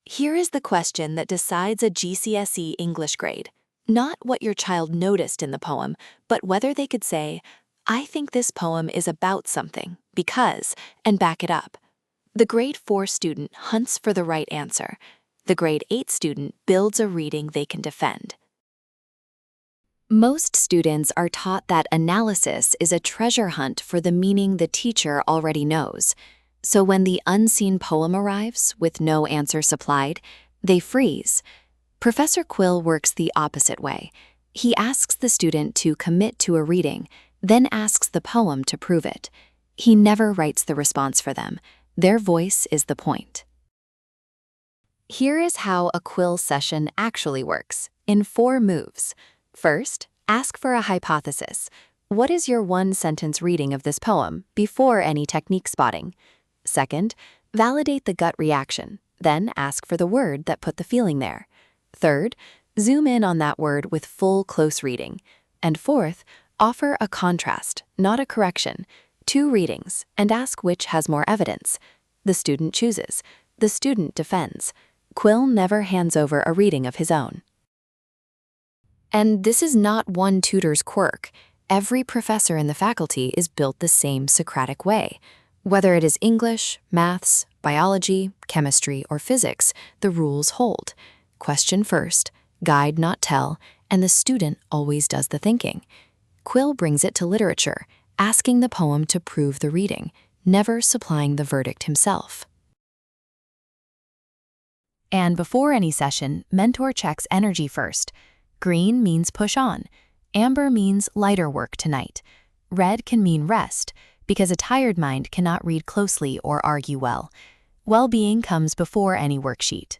Here is the question that decides a GCSE English grade. Not what your child noticed in the poem, but whether they could say, I think this poem is about something, because, and back it up. The grade 4 student hunts for the right answer. The grade 8 student builds a reading they can defend. Most students are taught that analysis is a treasure hunt for the meaning the teacher already knows. So when the unseen poem arrives with no answer supplied, they freeze. Professor Quill works the opposite way. He asks the student to commit to a reading, then asks the poem to prove it. He never writes the response for them. Their voice is the point. Here is how a Quill session actually works, in 4 moves. First, ask for a hypothesis. What is your one-sentence reading of this poem before any technique spotting? Second, validate the gut reaction, then ask for the word that put the feeling there. Third, zoom in on that word with full close reading. And fourth, offer a contrast, not a correction. 2 readings, and ask which has more evidence. The student chooses. The student defends. Quill never hands over a reading of his own. And this is not one tutor's quirk. Every professor in the faculty is built the same Socratic way. Whether it is English, maths, biology, chemistry, or physics, the rules hold. Question first, guide not tell, and the student always does the thinking. Quill brings it to literature, asking the poem to prove the reading, never supplying the verdict himself. And before any session, mentor checks energy first. Green means push on. Amber means lighter work tonight. Red can mean rest, because a tired mind cannot read closely or argue well. Well-being comes before any worksheet.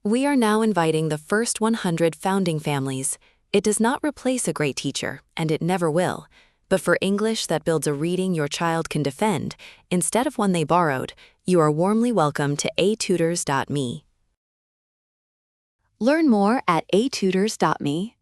We are now inviting the first 100 founding families. It does not replace a great teacher, and it never will. But for English that builds a reading your child can defend, instead of one they borrowed, you are warmly welcome to atutors.me. Learn more at atutors.me.